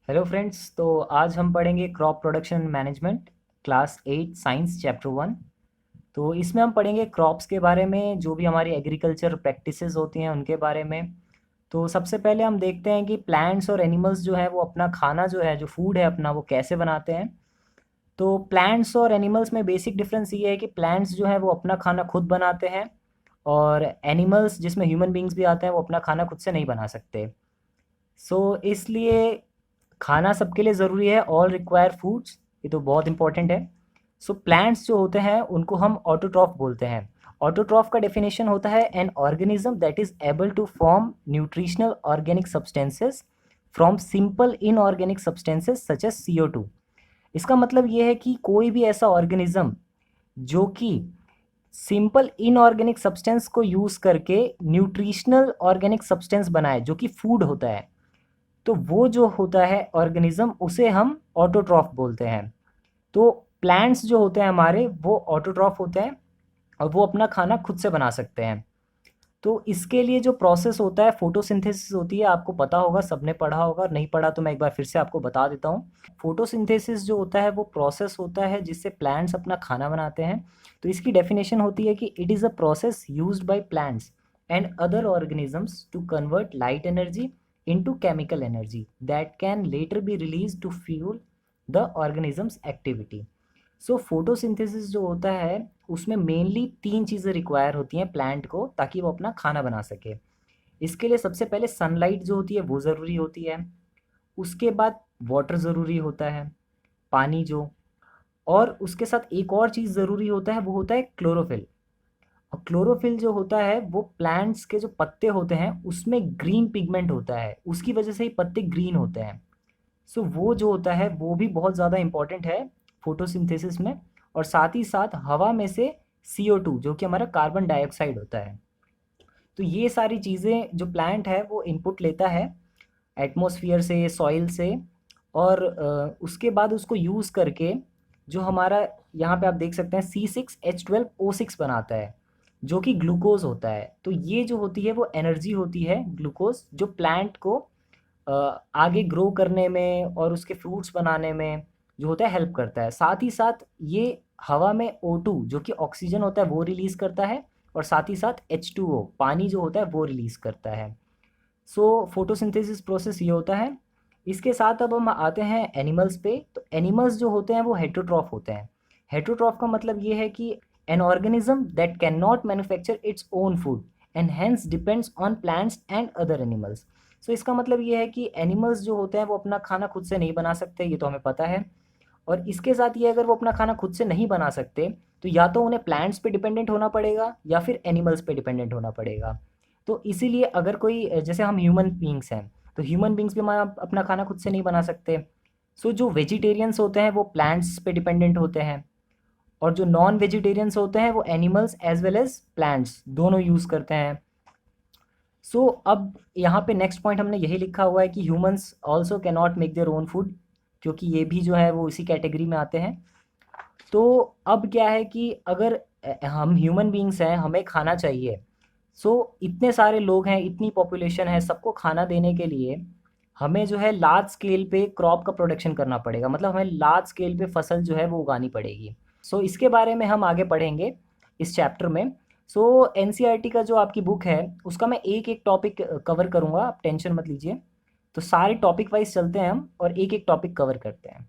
Hello friends. तो आज हम पढ़ेंगे crop production management class 8 science chapter 1। तो इसमें हम पढ़ेंगे क्रॉप्स के बारे में, जो भी हमारी एग्रीकल्चर प्रैक्टिसेस होती हैं उनके बारे में। तो सबसे पहले हम देखते हैं कि प्लांट्स और एनिमल्स जो है वो अपना खाना जो है, जो फूड है अपना, वो कैसे बनाते हैं। तो प्लांट्स और एनिमल्स में बेसिक डिफरेंस ये है कि प्लांट्स जो है वो अपना खाना खुद बनाते हैं, और एनिमल्स जिसमें ह्यूमन बींग्स भी आते हैं वो अपना खाना खुद से नहीं बना सकते। इसलिए खाना सबके लिए ज़रूरी है, ऑल रिक्वायर फूड्स, ये तो बहुत इंपॉर्टेंट है। प्लांट्स जो होते हैं उनको हम ऑटोट्रॉफ बोलते हैं। ऑटोट्रॉफ का डेफिनेशन होता है an organism that is able to form nutritional organic substances from simple inorganic substances such as CO2। इसका मतलब ये है कि कोई भी ऐसा ऑर्गेनिज्म जो कि सिंपल इनऑर्गेनिक सब्सटेंस को यूज़ करके न्यूट्रिशनल ऑर्गेनिक सब्सटेंस बनाए, जो कि फूड होता है, तो वो जो होता है ऑर्गेनिज्म, उसे हम ऑटोट्रॉफ बोलते हैं। तो प्लांट्स जो होते हैं हमारे, वो ऑटोट्रॉफ होते हैं और वो अपना खाना खुद से बना सकते हैं। तो इसके लिए जो प्रोसेस होता है, फोटोसिंथेसिस होती है, आपको पता होगा, सबने पढ़ा होगा, नहीं पढ़ा तो मैं एक बार फिर से आपको बता देता हूँ। फोटोसिंथेसिस जो होता है वो प्रोसेस होता है जिससे प्लांट्स अपना खाना बनाते हैं। तो इसकी डेफिनेशन होती है कि it is a process used by plants and other organisms to convert light energy into chemical energy that can later be released to fuel the organism's activity। Photosynthesis जो होता है उसमें मेनली तीन चीज़ें रिक्वायर होती हैं प्लांट को, ताकि वो अपना खाना बना सके। इसके लिए सबसे पहले सनलाइट जो होती है वो ज़रूरी होती है। उसके बाद वाटर ज़रूरी होता है, पानी जो। और उसके साथ एक और चीज़ ज़रूरी होता है, वो होता है क्लोरोफिल। और क्लोरोफिल जो होता है वो प्लांट्स के जो पत्ते होते हैं उसमें ग्रीन पिगमेंट होता है, उसकी वजह से ही पत्ते ग्रीन होते हैं। वो जो होता है वो भी बहुत ज़्यादा इंपॉर्टेंट है फोटोसिंथेसिस में। और साथ ही साथ हवा में से CO2 जो कि हमारा कार्बन डाइऑक्साइड होता है। तो ये सारी चीज़ें जो प्लांट है वो इनपुट लेता है एटमॉस्फेयर से, सॉइल से। और उसके बाद उसको यूज़ करके जो हमारा, यहाँ पे आप देख सकते हैं, C6H12O6 बनाता है, जो कि ग्लूकोज होता है। तो ये जो होती है वो एनर्जी होती है, ग्लूकोज, जो प्लांट को आगे ग्रो करने में और उसके फ्रूट्स बनाने में जो होता है हेल्प करता है। साथ ही साथ ये हवा में O2 जो कि ऑक्सीजन होता है वो रिलीज़ करता है, और साथ ही साथ H2O पानी जो होता है वो रिलीज़ करता है। फोटोसिंथेसिस प्रोसेस ये होता है। इसके साथ अब हम आते हैं एनिमल्स पे। तो एनिमल्स जो होते हैं वो हेटरोट्रॉफ होते हैं। हेटरोट्रॉफ का मतलब ये है कि N organism that can not manufacture its own food and hence depends on plants and other animals. इसका मतलब ये है कि एनिमल्स जो होते हैं वो अपना खाना खुद से नहीं बना सकते, ये तो हमें पता है। और इसके साथ ये, अगर वो अपना खाना खुद से नहीं बना सकते तो या तो उन्हें प्लांट्स पे डिपेंडेंट होना पड़ेगा या फिर एनिमल्स पे डिपेंडेंट होना पड़ेगा। तो इसीलिए अगर कोई, जैसे हम ह्यूमन बींग्स हैं, तो ह्यूमन बींग्स भी हमारा अपना खाना खुद से नहीं बना सकते। जो वेजिटेरियंस होते हैं वो प्लांट्स पे डिपेंडेंट होते हैं, और जो नॉन वेजिटेरियंस होते हैं वो animals as well as plants दोनों यूज़ करते हैं। अब यहाँ पे नेक्स्ट पॉइंट हमने यही लिखा हुआ है कि humans also can not make their own food, क्योंकि ये भी जो है वो इसी कैटेगरी में आते हैं। तो अब क्या है कि अगर हम ह्यूमन बींग्स हैं, हमें खाना चाहिए। इतने सारे लोग हैं, इतनी पॉपुलेशन है, सबको खाना देने के लिए हमें जो है लार्ज स्केल पे क्रॉप का प्रोडक्शन करना पड़ेगा, मतलब हमें लार्ज स्केल पे फसल जो है वो उगानी पड़ेगी। इसके बारे में हम आगे पढ़ेंगे इस चैप्टर में। NCERT का जो आपकी बुक है उसका मैं एक एक टॉपिक कवर करूँगा, आप टेंशन मत लीजिए। तो सारे टॉपिक वाइज चलते हैं हम और एक एक टॉपिक कवर करते हैं।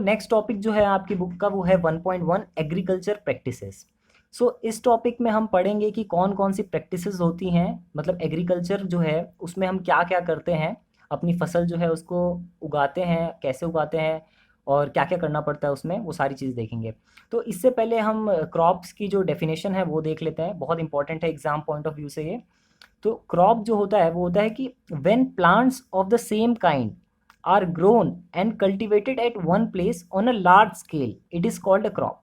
नेक्स्ट टॉपिक जो है आपकी बुक का वो है 1.1 एग्रीकल्चर प्रैक्टिसेस। इस टॉपिक में हम पढ़ेंगे कि कौन कौन सी प्रैक्टिसेस होती हैं, मतलब एग्रीकल्चर जो है उसमें हम क्या क्या करते हैं, अपनी फसल जो है उसको उगाते हैं, कैसे उगाते हैं, और क्या क्या करना पड़ता है उसमें, वो सारी चीज़ देखेंगे। तो इससे पहले हम क्रॉप्स की जो डेफिनेशन है वो देख लेते हैं, बहुत इंपॉर्टेंट है एग्जाम पॉइंट ऑफ व्यू से ये। तो क्रॉप जो होता है वो होता है कि when plants of the same kind are grown and cultivated at one place on a large scale, it is called a crop.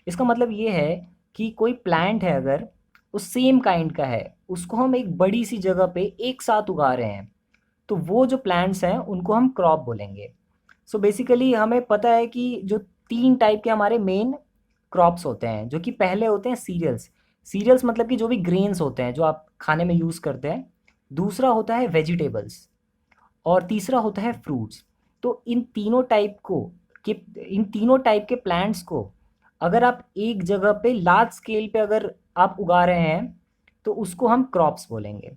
इसका मतलब ये है कि कोई प्लांट है अगर उस सेम काइंड का है, उसको हम एक बड़ी सी जगह पे एक साथ उगा रहे हैं, तो वो जो प्लांट्स हैं उनको हम क्रॉप बोलेंगे। बेसिकली हमें पता है कि जो तीन टाइप के हमारे मेन क्रॉप्स होते हैं, जो कि पहले होते हैं सीरियल्स। सीरियल्स मतलब कि जो भी ग्रेन्स होते हैं जो आप खाने में यूज़ करते हैं, दूसरा होता है वेजिटेबल्स, और तीसरा होता है फ्रूट्स। तो इन तीनों टाइप के प्लांट्स को अगर आप एक जगह पे लार्ज स्केल पे अगर आप उगा रहे हैं तो उसको हम क्रॉप्स बोलेंगे।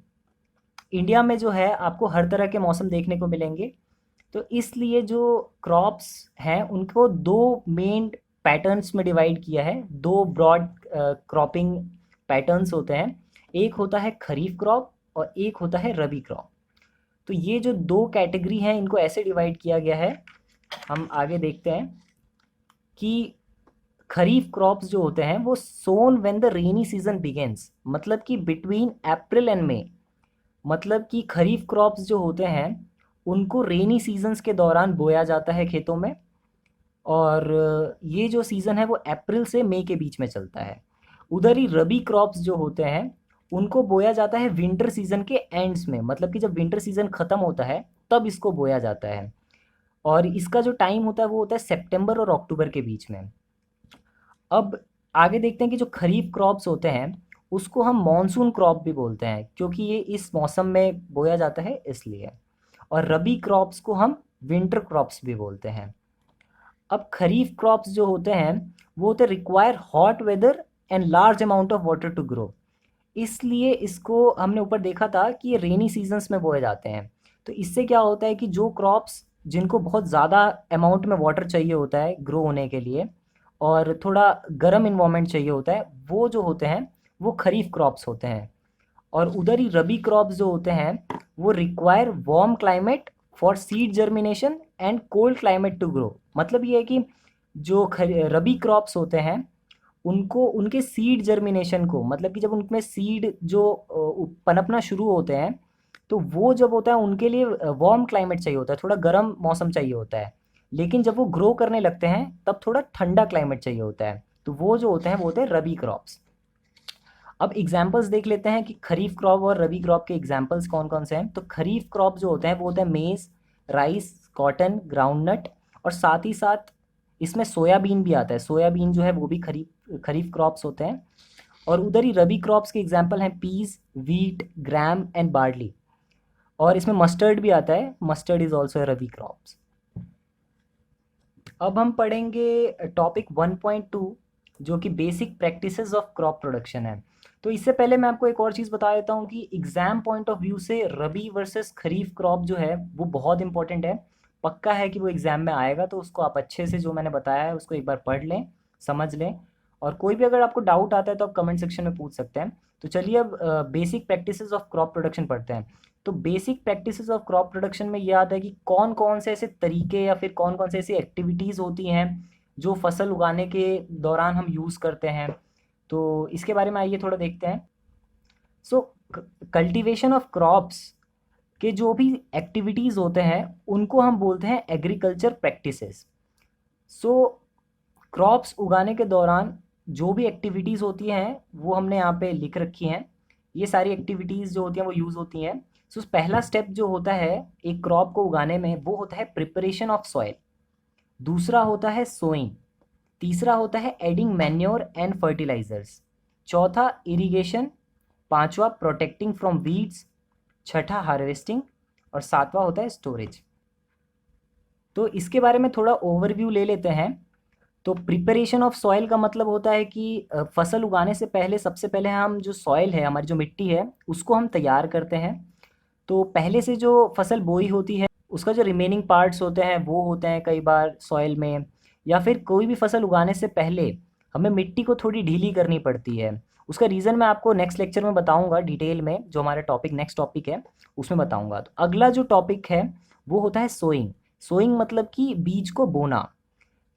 इंडिया में जो है आपको हर तरह के मौसम देखने को मिलेंगे, तो इसलिए जो क्रॉप्स हैं उनको दो मेन पैटर्न्स में डिवाइड किया है। दो ब्रॉड क्रॉपिंग पैटर्न्स होते हैं, एक होता है खरीफ क्रॉप और एक होता है रबी क्रॉप। तो ये जो दो कैटेगरी हैं इनको ऐसे डिवाइड किया गया है। हम आगे देखते हैं कि खरीफ क्रॉप्स जो होते हैं वो sown when the rainy season begins, मतलब कि बिटवीन अप्रैल एंड मई। मतलब कि खरीफ क्रॉप्स जो होते हैं उनको रेनी सीजन्स के दौरान बोया जाता है खेतों में, और ये जो सीज़न है वो अप्रैल से मई के बीच में चलता है। उधर ही रबी क्रॉप्स जो होते हैं उनको बोया जाता है विंटर सीजन के एंड्स में, मतलब कि जब विंटर सीजन ख़त्म होता है तब इसको बोया जाता है, और इसका जो टाइम होता है वो होता है सितंबर और अक्टूबर के बीच में। अब आगे देखते हैं कि जो खरीफ क्रॉप्स होते हैं उसको हम मॉनसून क्रॉप भी बोलते हैं, क्योंकि ये इस मौसम में बोया जाता है इसलिए। और रबी क्रॉप्स को हम विंटर क्रॉप्स भी बोलते हैं। अब खरीफ क्रॉप्स जो होते हैं वो होते require hot weather and large amount of water to grow, इसलिए इसको हमने ऊपर देखा था कि ये रेनी सीजन्स में बोए जाते हैं। तो इससे क्या होता है कि जो क्रॉप्स जिनको बहुत ज़्यादा अमाउंट में वाटर चाहिए होता है ग्रो होने के लिए और थोड़ा गर्म इन्वायरमेंट चाहिए होता है, वो जो होते हैं वो खरीफ क्रॉप्स होते हैं। और उधर ही रबी क्रॉप्स जो होते हैं वो require warm climate for seed germination and cold climate to grow. मतलब ये है कि जो रबी क्रॉप्स होते हैं उनको उनके सीड जर्मिनेशन को, मतलब कि जब उनमें सीड जो पनपना शुरू होते हैं तो वो जब होता है उनके लिए वार्म क्लाइमेट चाहिए होता है, थोड़ा गर्म मौसम चाहिए होता है। लेकिन जब वो ग्रो करने लगते हैं तब थोड़ा ठंडा क्लाइमेट चाहिए होता है, तो वो जो होते हैं वो होते हैं रबी क्रॉप्स। अब एग्जाम्पल्स देख लेते हैं कि खरीफ क्रॉप और रबी क्रॉप के एग्जाम्पल्स कौन कौन से हैं। तो खरीफ क्रॉप जो होते हैं वो होते हैं मेज, राइस, कॉटन, ग्राउंडनट, और साथ ही साथ इसमें सोयाबीन भी आता है। सोयाबीन जो है वो भी खरीफ खरीफ क्रॉप्स होते हैं। और उधर ही रबी क्रॉप्स के एग्जाम्पल हैं peas, wheat, gram and barley, और इसमें मस्टर्ड भी आता है। Mustard is also a rabi crops. अब हम पढ़ेंगे टॉपिक 1.2 जो कि basic practices of crop production है। तो इससे पहले मैं आपको एक और चीज़ बता देता हूँ कि एग्ज़ाम पॉइंट ऑफ व्यू से रबी वर्सेस खरीफ क्रॉप जो है वो बहुत इंपॉर्टेंट है। पक्का है कि वो एग्ज़ाम में आएगा, तो उसको आप अच्छे से जो मैंने बताया है उसको एक बार पढ़ लें, समझ लें। और कोई भी अगर आपको डाउट आता है तो आप कमेंट सेक्शन में पूछ सकते हैं। तो चलिए अब basic practices of crop production पढ़ते हैं। तो basic practices of crop production में ये आता है कि कौन कौन से ऐसे तरीके या फिर कौन कौन से ऐसी एक्टिविटीज़ होती हैं जो फसल उगाने के दौरान हम यूज़ करते हैं। तो इसके बारे में आइए थोड़ा देखते हैं। सो कल्टीवेशन ऑफ क्रॉप्स के जो भी एक्टिविटीज़ होते हैं उनको हम बोलते हैं एग्रीकल्चर प्रैक्टिसेस। सो क्रॉप्स उगाने के दौरान जो भी एक्टिविटीज़ होती हैं वो हमने यहाँ पे लिख रखी हैं। ये सारी एक्टिविटीज़ जो होती हैं वो यूज़ होती हैं। सो पहला स्टेप जो होता है एक क्रॉप को उगाने में वो होता है प्रिपरेशन ऑफ सॉइल। दूसरा होता है सोइंग। तीसरा होता है एडिंग मैन्योर एंड फर्टिलाइजर्स। चौथा इरिगेशन। पांचवा प्रोटेक्टिंग फ्रॉम वीड्स। छठा हार्वेस्टिंग। और सातवां होता है स्टोरेज। तो इसके बारे में थोड़ा ओवरव्यू ले लेते हैं। तो प्रिपरेशन ऑफ सॉइल का मतलब होता है कि फसल उगाने से पहले सबसे पहले हम जो सॉइल है, हमारी जो मिट्टी है, उसको हम तैयार करते हैं। तो पहले से जो फसल बोई होती है उसका जो रिमेनिंग पार्ट्स होते हैं वो होते हैं कई बार सॉइल में, या फिर कोई भी फसल उगाने से पहले हमें मिट्टी को थोड़ी ढीली करनी पड़ती है। उसका रीज़न मैं आपको नेक्स्ट लेक्चर में बताऊंगा डिटेल में, जो हमारा नेक्स्ट टॉपिक है उसमें बताऊंगा। तो अगला जो टॉपिक है वो होता है सोइंग। सोइंग मतलब कि बीज को बोना।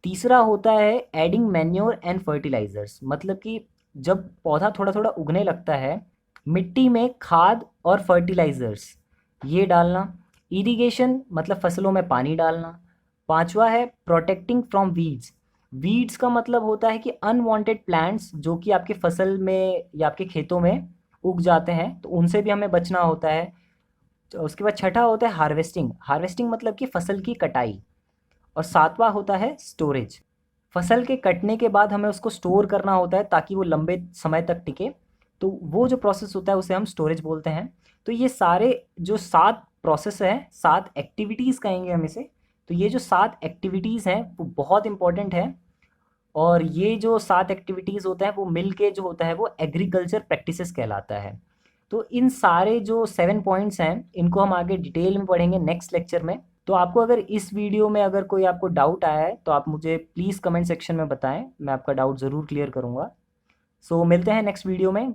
तीसरा होता है एडिंग मैन्योर एंड फर्टिलाइजर्स, मतलब कि जब पौधा थोड़ा थोड़ा उगने लगता है मिट्टी में खाद और फर्टिलाइजर्स ये डालना। इरिगेशन मतलब फसलों में पानी डालना। पांचवा है प्रोटेक्टिंग फ्रॉम वीड्स। वीड्स का मतलब होता है कि अनवांटेड प्लांट्स जो कि आपके फसल में या आपके खेतों में उग जाते हैं, तो उनसे भी हमें बचना होता है। तो उसके बाद छठा होता है हार्वेस्टिंग। हार्वेस्टिंग मतलब कि फसल की कटाई। और सातवां होता है स्टोरेज। फसल के कटने के बाद हमें उसको स्टोर करना होता है ताकि वो लंबे समय तक टिके। तो वो जो प्रोसेस होता है उसे हम स्टोरेज बोलते हैं। तो ये सारे जो 7 प्रोसेस हैं, 7 एक्टिविटीज़ कहेंगे हम इसे। तो ये जो 7 एक्टिविटीज़ हैं वो बहुत इंपॉर्टेंट है, और ये जो 7 एक्टिविटीज़ होता है वो मिल के जो होता है वो एग्रीकल्चर प्रैक्टिसेस कहलाता है। तो इन सारे जो 7 पॉइंट्स हैं इनको हम आगे डिटेल में पढ़ेंगे नेक्स्ट लेक्चर में। तो आपको अगर इस वीडियो में अगर कोई आपको डाउट आया है तो आप मुझे प्लीज़ कमेंट सेक्शन में बताएं, मैं आपका डाउट ज़रूर क्लियर करूँगा। सो मिलते हैं नेक्स्ट वीडियो में।